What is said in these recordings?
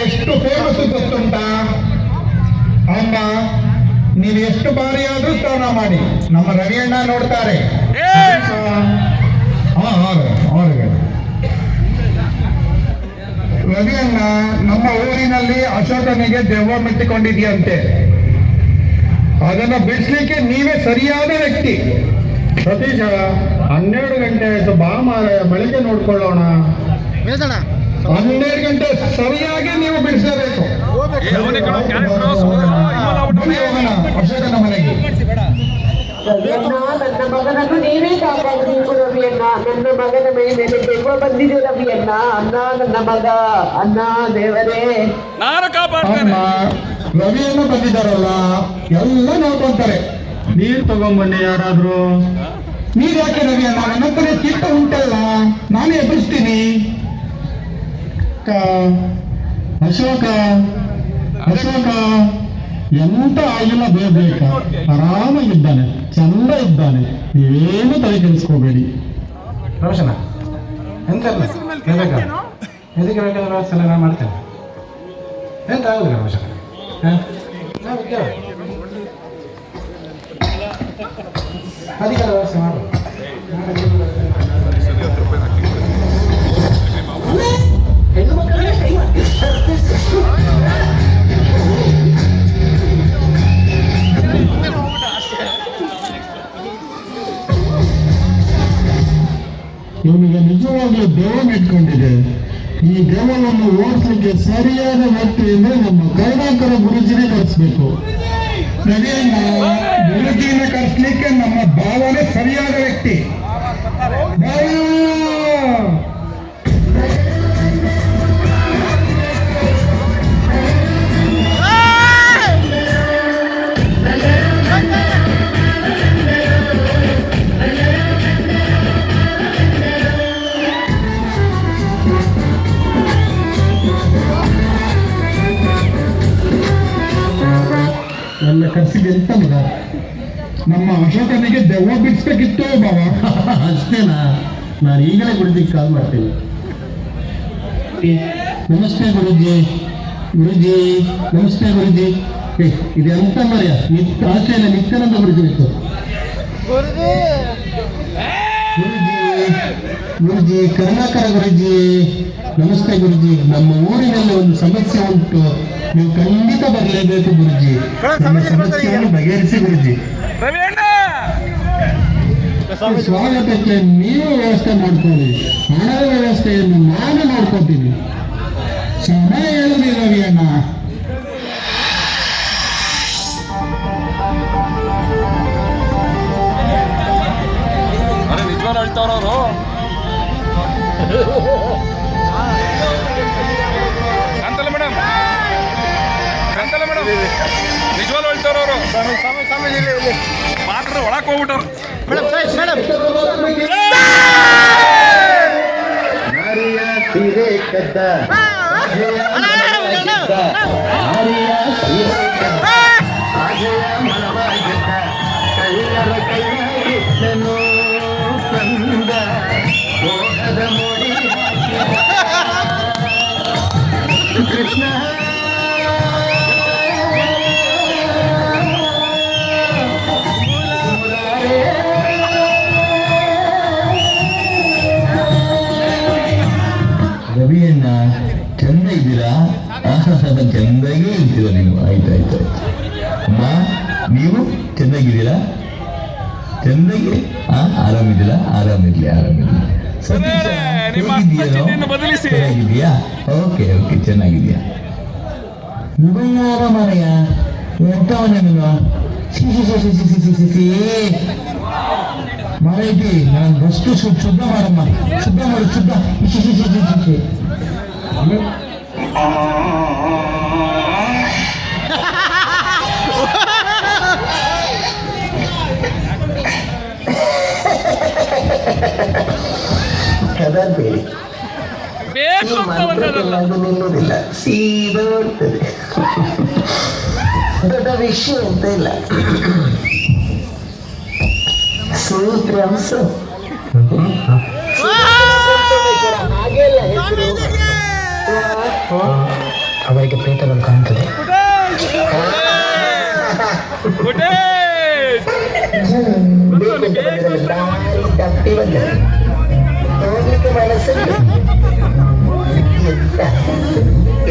ಎಷ್ಟು ಫೇಮಸ್ ಗೊತ್ತುಂಟಾ ಅಮ್ಮ? ನೀವು ಎಷ್ಟು ಬಾರಿ ಆದ್ರೂ ಸ್ನಾನ ಮಾಡಿ, ನಮ್ಮ ರವಿಯಣ್ಣ ನೋಡ್ತಾರೆ. ರವಿಯಣ್ಣ ನಮ್ಮ ಊರಿನಲ್ಲಿ ಅಶೋಕನಿಗೆ ದೆವ್ವ ಮೆಟ್ಟಿಕೊಂಡಿದೆಯಂತೆ. ಅದನ್ನು ಬಿಡಿಸ್ಲಿಕ್ಕೆ ನೀವೇ ಸರಿಯಾದ ವ್ಯಕ್ತಿ. ಸತೀಶ, 12 ಗಂಟೆ ಆಯ್ತು, ಬಾ ಮಾರಾಯ, ಬೆಳಿಗ್ಗೆ ನೋಡ್ಕೊಳ್ಳೋಣ. 12 ಗಂಟೆ ಸರಿಯಾಗಿ ನೀವು ಬಿಡಿಸಬೇಕು. ಅಶೋಕನ ಮನೆಗೆ ನನ್ನ ಮಗನನ್ನು ನೀವೇ ಕಾಪಾಡಬೇಕು ರವಿಯಣ್ಣ. ನನ್ನ ಮಗನ ಮೇಲೆ ದೆವ್ವ ಬಂದಿದೆ ರವಿಯಣ್ಣ. ಅಣ್ಣ, ನನ್ನ ಮಗ, ಅಣ್ಣ ದೇವರೇ, ಅಮ್ಮ ರವಿಯಣ್ಣ ಬಂದಿದ್ದಾರಲ್ಲ, ಎಲ್ಲ ನೋಡ್ಕೊಂತಾರೆ. ನೀರು ತಗೊಂಬನ್ನಿ ಯಾರಾದ್ರೂ. ನೀರ್ ಯಾಕೆ ರವಿಯಣ್ಣ? ನನ್ನ ಹತ್ರ ಕಿಟ್ಟ ಉಂಟಲ್ಲ, ನಾನೇ ಎದುರಿಸ್ತೀನಿ. ಅಶೋಕ, ಅಶೋಕ ಎಂತ ಆಗಿಲ್ಲ, ಬೇಕ ಆರಾಮಾಗಿದ್ದಾನೆ, ಚಂದ ಇದ್ದಾನೆ, ಏನು ತಲೆ ಕೆಡಿಸ್ಕೋಬೇಡಿ. ರೋಷನ ಎಂತ ಬೇಕಾ ಎದಕ್ಕೆ ಬೇಕಾದ್ರೆ ವ್ಯವಸ್ಥೆ ಎಲ್ಲ ನಾನು ಮಾಡ್ತೇನೆ. ಎಂತ ಆಗುದಿಲ್ಲ ರೋಷನ, ಅದಕ್ಕೆಲ್ಲ ವ್ಯವಸ್ಥೆ ಮಾಡು. ಇವನಿಗೆ ನಿಜವಾಗ್ಲೂ ದೇವ ಇಟ್ಕೊಂಡಿದೆ. ಈ ದೇವವನ್ನು ಓಡಿಸ್ಲಿಕ್ಕೆ ಸರಿಯಾದ ವ್ಯಕ್ತಿ ಅಂದ್ರೆ ನಮ್ಮ ಕರುಣಾಕರ ಗುರುಜಿನೇ ಕಳಿಸ್ಬೇಕು. ರವಿಯಣ್ಣ ಗುರುಜಿನ ಕರೆಸ್ಲಿಕ್ಕೆ ನಮ್ಮ ಭಾವನೆ ಸರಿಯಾದ ವ್ಯಕ್ತಿ. ಎಲ್ಲ ಕರ್ಸಿಗೆ ಎಂತ ಮಗ? ನಮ್ಮ ಅಶೋಕನಿಗೆ ದೆವ್ವ ಬಿಡಿಸ್ಬೇಕಿತ್ತು ಬಾವ. ಅಷ್ಟೇನಾ? ನಾನು ಈಗಲೇ ಗುರುಜಿಗೆ ಕಾಲ್ ಮಾಡ್ತೇನೆ. ನಮಸ್ತೆ ಗುರುಜಿ. ಗುರುಜಿ ನಮಸ್ತೆ ಗುರುಜಿ. ಇದೆಂತ ಮರ್ಯ? ಆಚೆಯಲ್ಲಿ ನಿತ್ಯಾನಂದ ಗುರುಜಿ ಇತ್ತು. ಗುರುಜಿ, ಗುರುಜಿ ಕರುಣಾಕರ ಗುರುಜಿ ನಮಸ್ತೆ ಗುರುಜಿ. ನಮ್ಮ ಊರಿನಲ್ಲಿ ಒಂದು ಸಮಸ್ಯೆ ಉಂಟು, ನೀವು ಖಂಡಿತ ಬರಲೇಬೇಕು ಗುರುಜಿ. ನಮ್ಮ ಸಮಸ್ಯೆಯನ್ನು ಬಗೆಹರಿಸಿ ಗುರುಜಿ. ಸ್ವಾಗತಕ್ಕೆ ನೀವು ವ್ಯವಸ್ಥೆ ಮಾಡ್ಕೊಳ್ಳಿ, ಹಣದ ವ್ಯವಸ್ಥೆಯನ್ನು ನಾನು ನೋಡ್ಕೊತೀನಿ. ಸಮಯ ಹೇಳುದಿ ರವಿಯಣ್ಣ. ನಿಜವಾಗ್ಲೂ ಹೇಳ್ತಾವ್ರವರು. ಶಾಂತಲ್ಲ ಮೇಡಮ್, ಶಾಂತಲ್ಲ ಮೇಡಮ್, ನಿಜವಾಗ್ಲೂ ಹೇಳ್ತಾವ್ರವರು. ಮಾತ್ರ ಒಳಕ್ ಹೋಗ್ಬಿಟ್ಟವ್ರು ಮೇಡಮ್. ಕೃಷ್ಣ ರವಿಯಣ್ಣ ಚಂದ ಇದ್ದೀರಾ? ಚಂದಾಗೇ ಇರ್ತೀರ ನೀವು. ಆಯ್ತಾಯ್ತು ಅಮ್ಮ, ನೀವು ಚೆನ್ನಾಗಿದ್ದೀರಾ? ಚಂದಾಗಿ ಆರಾಮಿದ್ದೀರಾ? ಆರಾಮಿರ್ಲಿ, ಆರಾಮಿರ್ಲಿ. ಚೆನ್ನಾಗಿದ್ಯಾ? ಓಕೆ ಓಕೆ, ಚೆನ್ನಾಗಿದ್ಯಾ? ಇವಯ್ಯಾರ ಮನೆಯ ಎಂತವನ ನೀನು? ಮರೈತಿ ನಾನು ಬಸ್ತು ಶುದ್ಧ ಮಾಡಮ್ಮ, ಶುದ್ಧ ಮಾಡು, ಶುದ್ಧ. ಪದಾರ್ಬೇಡಿ. ಬೇಕು ಈ ಅಂತ ಮಂತ್ರಕ್ಕೆಲ್ಲ ಅದು ನಿಲ್ಲುವುದಿಲ್ಲ, ಸೀದಾ ಹೋಗ್ತದೆ. ದೊಡ್ಡ ವಿಷಯ ಅಂತ ಇಲ್ಲ. ಸೂತ್ರಾಂಶ ಹಾಗೆಲ್ಲ ಹೆಸರು ಅವರಿಗೆ ಪ್ರೇತಗಳು ಕಾಣ್ತದೆ. ತಪ್ಪಿ ಬಂದ ಹೋಗ್ಲಿಕ್ಕೆ ಮನಸ್ಸಲ್ಲಿ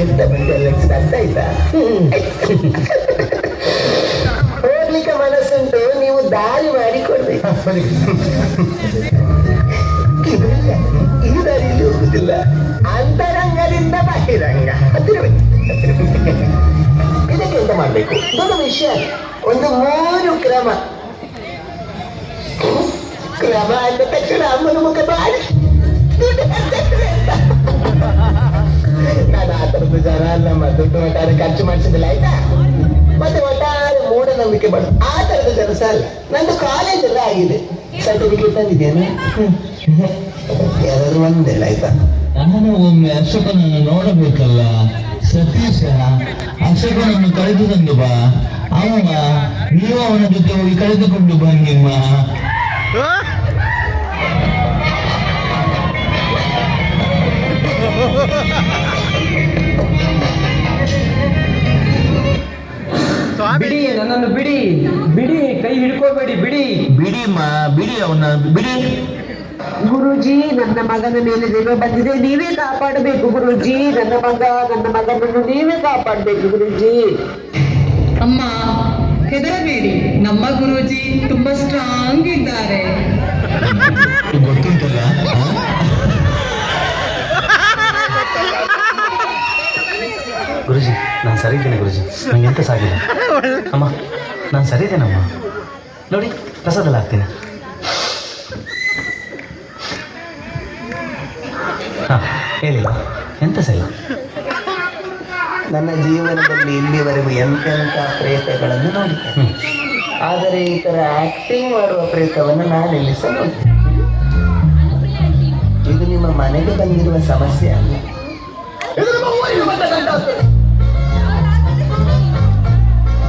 ಎಂತ ಬಂದೆಲ್ಲ ಅರ್ಥ ಆಯ್ತಾ? ಹೋಗ್ಲಿಕ್ಕೆ ಮನಸ್ಸುಂಟು, ನೀವು ದಾರಿ ಮಾಡಿಕೊಡ್ಬೇಕು. ಈ ದಾರಿಯಲ್ಲಿ ಹೋಗುದಿಲ್ಲ, ಅಂತರಂಗದಿಂದ ಬಾಹಿರಂಗ. ಇದಕ್ಕೆ ಎಂತ ಮಾಡ್ಬೇಕು? ದೊಡ್ಡ ವಿಷಯ, ಒಂದು 3 ಕ್ರಮ ಅಂದ ತಕ್ಷಣ ಅಮ್ಮನ ಮುಖ ಬಾರಿ. ನಾನು ಆ ಥರದ್ದು ಜನ ನಮ್ಮ ದುಡ್ಡು ಒಟ್ಟಾರೆ ಖರ್ಚು ಮಾಡಿಸಿದಿಲ್ಲ, ಆಯ್ತಾ? ಮತ್ತೆ ಒಟ್ಟಾರೆ ಮೂಢನಂಬಿಕೆ ಬಡ ಆ ಥರದ ಕೆಲಸ ಅಲ್ಲ. ನಂದು ಕಾಲೇಜ್ ಎಲ್ಲ ಆಗಿದೆ, ಸರ್ಟಿಫಿಕೇಟ್ ತಂದಿದ್ದೇನೆ. ಯಾರು ಒಂದಿಲ್ಲ, ಆಯ್ತಾ? ನಾನು ಒಮ್ಮೆ ಅಶೋಕನನ್ನು ನೋಡಬೇಕಲ್ಲ. ಸತೀಶ ಅಶೋಕನನ್ನು ಕಳೆದುಕೊಂಡು ಬಾ. ಅವನ ನೀವು ಅವನ ಜೊತೆ ಹೋಗಿ ಕಳೆದುಕೊಂಡು ಬನ್ನಿಮ್ಮ. ಬಿಡಿ, ನನ್ನನ್ನು ಬಿಡಿ, ಬಿಡಿ, ಕೈ ಹಿಡ್ಕೋಬೇಡಿ, ಬಿಡಿ. ಬಿಡಿಮ್ಮ, ಬಿಡಿ ಅವನ, ಬಿಡಿ. ಗುರುಜಿ, ನನ್ನ ಮಗನ ಮೇಲೆ ದೆವ್ವ ಬಂದಿದೆ, ನೀವೇ ಕಾಪಾಡಬೇಕು ಗುರುಜಿ. ನನ್ನ ಮಗನನ್ನು ನೀವೇ ಕಾಪಾಡಬೇಕು ಗುರುಜಿ. ಅಮ್ಮ, ಹೆದರಬೇಡಿ, ನಮ್ಮ ಗುರೂಜಿ ತುಂಬಾ ಸ್ಟ್ರಾಂಗ್ ಇದ್ದಾರೆ. ಗೊತ್ತುಂಟಲ್ಲ. ಗುರುಜಿ, ನಾನು ಸರಿ ಇದ್ದೇನೆ ಗುರುಜಿ, ನಂಗೆ ಎಂತ ಸಾಗಿಲ್ಲ. ಅಮ್ಮ, ನಾನು ಸರಿ ಇದ್ದೇನಮ್ಮ. ನೋಡಿ, ಪ್ರಸಾದಲ್ಲ ಹಾಕ್ತೀನಿ. ಹಾಂ, ಹೇಳಿಲ್ಲ, ಎಂತ ಸರಿ. ನನ್ನ ಜೀವನದಲ್ಲಿ ಇಲ್ಲಿವರೆಗೂ ಎಂತೆಂಥ ಪ್ರೇತಗಳನ್ನು ನೋಡಿದ್ದೇನೆ, ಆದರೆ ಈ ಥರ ಆಕ್ಟಿಂಗ್ ಮಾಡುವ ಪ್ರೇತವನ್ನು ನಾನು ಇಲ್ಲಿ ಸಹ ನೋಡಿದ್ದೇನೆ. ಇದು ನಿಮ್ಮ ಮನೆಗೆ ಬಂದಿರುವ ಸಮಸ್ಯೆ ಅಲ್ಲ, ಇದು ನಿಮ್ಮ ಊರಿಗೆ ಬಂದ ಗಂಡಾಂತರ.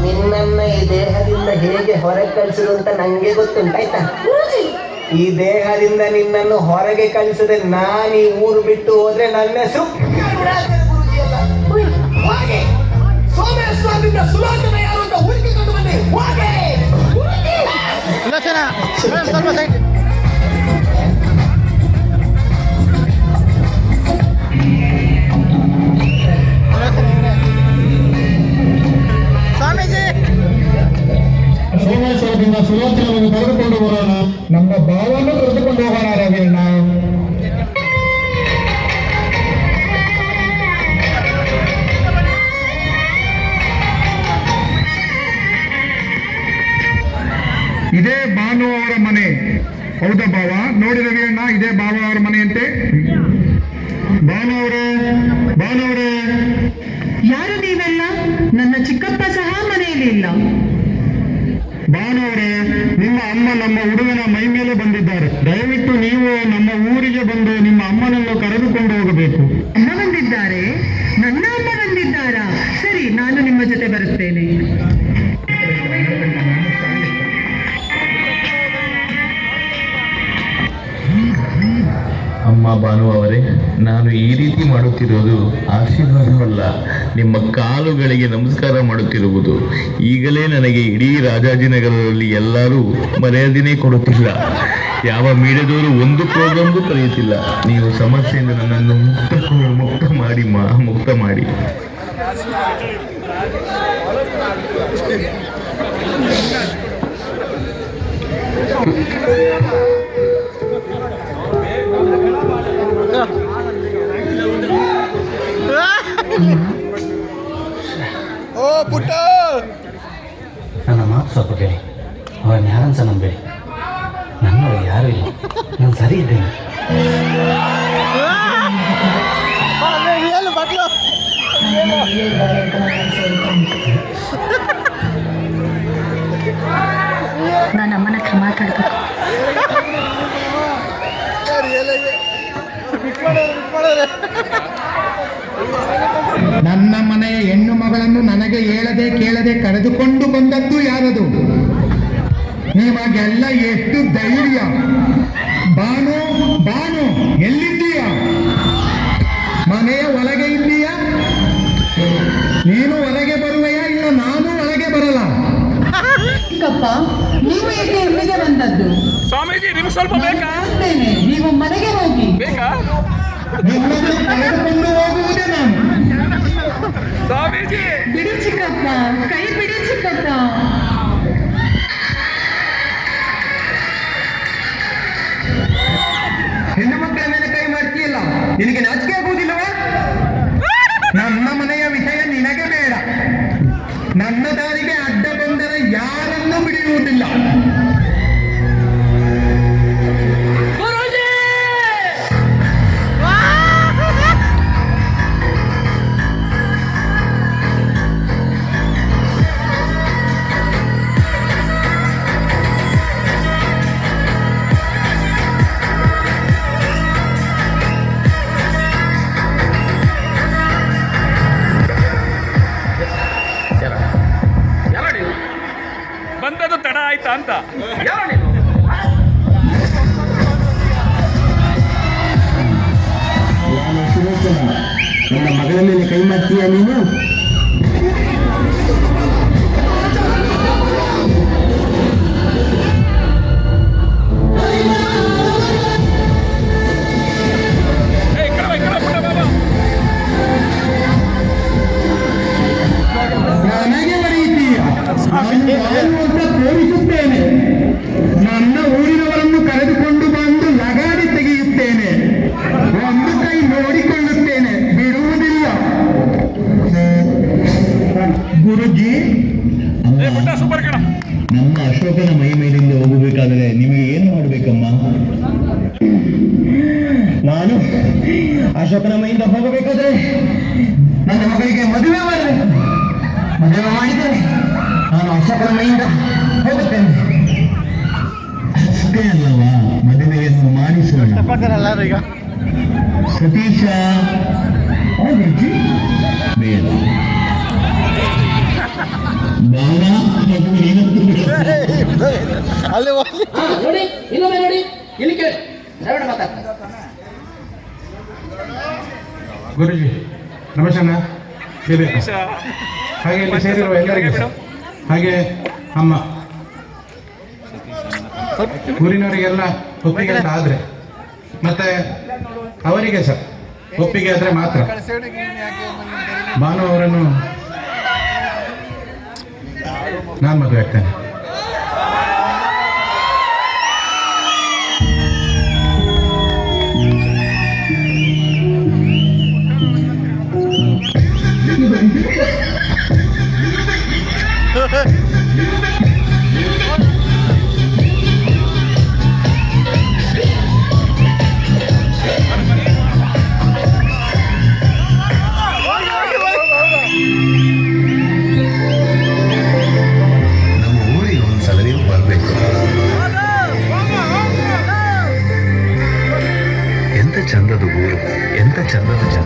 ನಿನ್ನನ್ನ ಈ ದೇಹದಿಂದ ಹೇಗೆ ಹೊರಗೆ ಕಳಿಸುದು ಅಂತ ನಂಗೆ ಗೊತ್ತುಂಟಾಯ್ತಾ? ಈ ದೇಹದಿಂದ ನಿನ್ನನ್ನು ಹೊರಗೆ ಕಳಿಸದೆ ನಾನು ಈ ಊರು ಬಿಟ್ಟು ಹೋದ್ರೆ ನನ್ನ ಹೆಸರು ಸೋಮೇಶ್ವರದಿಂದ ಸುಲೋಚನ ಯಾರು ಅಂತ ಹುಡುಕಿಕೊಂಡು ಬನ್ನಿ. ಸ್ವಲ್ಪ ಸೈಡ್. ಸೋಮೇಶ್ವರದಿಂದ ಸುಲೋಚನವನ್ನು ಕರೆದುಕೊಂಡು ಬರೋಣ. ನಮ್ಮ ಭಾವವನ್ನು ಕರೆದುಕೊಂಡು ಹೋಗೋಣ ರವಿಯಣ್ಣ. ಇದೇ ಭಾನು ಅವರ ಮನೆ, ಹೌದಾ ಭಾವ? ನೋಡಿ ರವಿಯಣ್ಣ, ಇದೇ ಭಾವ ಅವರ ಮನೆ ಅಂತೆ. ಭಾನು ಅವರೇ, ಯಾರು ನೀವೆಲ್ಲ? ನನ್ನ ಚಿಕ್ಕಪ್ಪ ಸಹ ಮನೆಯಲ್ಲಿ ಇಲ್ಲ. ಭಾನು ಅವರೇ, ನಿಮ್ಮ ಅಮ್ಮ ನಮ್ಮ ಹುಡುಗನ ಮೈ ಮೇಲೆ ಬಂದಿದ್ದಾರೆ. ದಯವಿಟ್ಟು ನೀವು ನಮ್ಮ ಊರಿಗೆ ಬಂದು ನಿಮ್ಮ ಅಮ್ಮನನ್ನು ಕರೆದುಕೊಂಡು ಹೋಗಬೇಕು. ಅಮ್ಮ ಬಂದಿದ್ದಾರೆ? ನನ್ನ ಅಮ್ಮ ಬಂದಿದ್ದಾರಾ? ಸರಿ, ನಾನು ನಿಮ್ಮ ಜೊತೆ ಬರುತ್ತೇನೆ. ಅಮ್ಮ ಭಾನು ಅವರೇ, ನಾನು ಈ ರೀತಿ ಮಾಡುತ್ತಿರುವುದು ಆಶೀರ್ವಾದವಲ್ಲ, ನಿಮ್ಮ ಕಾಲುಗಳಿಗೆ ನಮಸ್ಕಾರ ಮಾಡುತ್ತಿರುವುದು. ಈಗಲೇ ನನಗೆ ಇಡೀ ರಾಜಾಜಿನಗರದಲ್ಲಿ ಎಲ್ಲರೂ ಮರ್ಯಾದೆನೇ ಕೊಡುತ್ತಿಲ್ಲ. ಯಾವ ಮೀಡಿಯಾದವರು ಒಂದು ಪ್ರೋಗ್ರಾಮ್ಗೂ ಕರೆಯುತ್ತಿಲ್ಲ. ನೀವು ಸಮಸ್ಯೆಯಿಂದ ನನ್ನನ್ನು ಮುಕ್ತ ಮಾಡಿ ಮುಕ್ತ ಮಾಡಿ. ನನ್ನ ಮಾತು ಸ್ವಲ್ಪ ಕೇಳಿ, ಅವರನ್ನು ಯಾರನ್ನು ಸಹ ನಂಬೇಡಿ. ನನ್ನವರು ಯಾರೂ ಇಲ್ಲ, ನಾನು ಸರಿ ಇದ್ದೇನೆ. ನಾನು ಅಮ್ಮನ ಹತ್ರ ಮಾತಾಡ್ಬೇಕು. ನನ್ನ ಮನೆಯ ಹೆಣ್ಣು ಮಗಳನ್ನು ನನಗೆ ಹೇಳದೆ ಕೇಳದೆ ಕರೆದುಕೊಂಡು ಬಂದದ್ದು ಯಾರದು? ನಿಮಗೆಲ್ಲ ಎಷ್ಟು ಧೈರ್ಯ? ಬಾನು ಬಾನು ಎಲ್ಲಿದ್ದೀಯ? ಮನೆಯ ಒಳಗೆ ಇದ್ದೀಯ? ನೀನು ಹೊರಗೆ ಬರುವೆಯ? ಇಲ್ಲ ನಾನು ಒಳಗೆ ಬರಲ್ಲ? ಚಿಕ್ಕಪ್ಪ, ನೀವು ಏಕೆ ಇಲ್ಲಿಗೆ ಬಂದದ್ದು? ಸ್ವಾಮೀಜಿ ನಿಮ್ಗೆ ಸ್ವಲ್ಪ ಬೇಕಾ? ಬರ್ತೇನೆ, ನೀವು ಮನೆಗೆ ಹೋಗಿ. ಬೇಕಾ ನಿಮ್ಮನ್ನು ಕರೆದುಕೊಂಡು ಹೋಗುವುದೇ ನಾನು. ಸ್ವಾಮೀಜಿ ಬಿಡಿ ಚಿಕ್ಕಪ್ಪ, ಕೈ ಬಿಡಿ ಚಿಕ್ಕಪ್ಪ. ಹೆಣ್ಣು ಮಕ್ಕಳ ಮೇಲೆ ಕೈ ಮಾಡ್ತೀಯಲ್ಲ, ನಿನಗೆ ನಾಚಿಕೆ ಆಗುವುದಿಲ್ಲವ? ನನ್ನ ಮನೆಯ ವಿಷಯ ನಿನಗೆ ಬೇಡ. ನನ್ನ ದಾರಿಗೆ ಅಡ್ಡ ಬಂದರೆ ಯಾರನ್ನೂ ಬಿಡುವುದಿಲ್ಲ. ಬಂದದ್ದು ತಡ ಆಯ್ತಾ ಅಂತ. ನಾನು ಸುಲೋಚನ, ನನ್ನ ಮಗಳ ಮೇಲೆ ಕೈ ಮಾಡ್ತೀಯ ನೀನು? ನನಗೆ ಬರೀತೀಯ? ನಾನು ಯಾರು ಅಂತ ತೋರಿಸುತ್ತೇನೆ. ನನ್ನ ಊರಿನವರನ್ನು ಕರೆದುಕೊಂಡು ಬಂದು ಲಗಾಡಿ ತೆಗೆಯುತ್ತೇನೆ. ಒಂದು ಕೈ ನೋಡಿಕೊಳ್ಳುತ್ತೇನೆ, ಬಿಡುವುದಿಲ್ಲ. ಗುರುಜಿ, ಸೂಪರ್ ಕಣ. ನಮ್ಮ ಅಶೋಕನ ಮೈ ಮೇಲಿಂದ ಹೋಗಬೇಕಾದರೆ ನಿಮಗೆ ಏನು ಮಾಡಬೇಕಮ್ಮ? ನಾನು ಅಶೋಕನ ಮೈಯಿಂದ ಹೋಗಬೇಕಾದ್ರೆ ನನ್ನ ಮಗಳಿಗೆ ಮದುವೆ ಮಾಡಬೇಕು. ಮದುವೆ ಮಾಡಿದರೆ ನಾನು ಅಶೋಕನ ಮೈಯಿಂದ ಹೋಗುತ್ತೇನೆ. ಅಷ್ಟೇ ಅಲ್ಲವಾ, ಮದುವೆಯನ್ನು ಮಾಡಿಸೋಣ. ಸತೀಶ ಬೇಡ, ಬಾಲ ಏನಂತ ನೋಡಿ, ಇನ್ನೊಮ್ಮೆ ನೋಡಿ, ಇಲ್ಲಿ ಕೇಳಿ, ದ್ರಾವಿಡ ಮಾತಾಡ್ತಾರೆ. ಗುರುಜಿ ರಮೇಶಣ್ಣ ಇರಬೇಕು. ಹಾಗೆ ಇಲ್ಲಿ ಸೇರಿರುವ ಎಲ್ಲರಿಗೆ ಸಹ, ಹಾಗೆ ಅಮ್ಮ ಊರಿನವರಿಗೆಲ್ಲ ಒಪ್ಪಿಗೆ ಅಂತ ಆದರೆ, ಮತ್ತೆ ಅವರಿಗೆ ಸಹ ಒಪ್ಪಿಗೆ ಆದರೆ ಮಾತ್ರ ಭಾನು ಅವರನ್ನು ನಾನು ಮದುವೆ ಆಗ್ತೇನೆ. ಚಂದದ ಊರು, ಎಂತ ಚಂದದ ಜನ.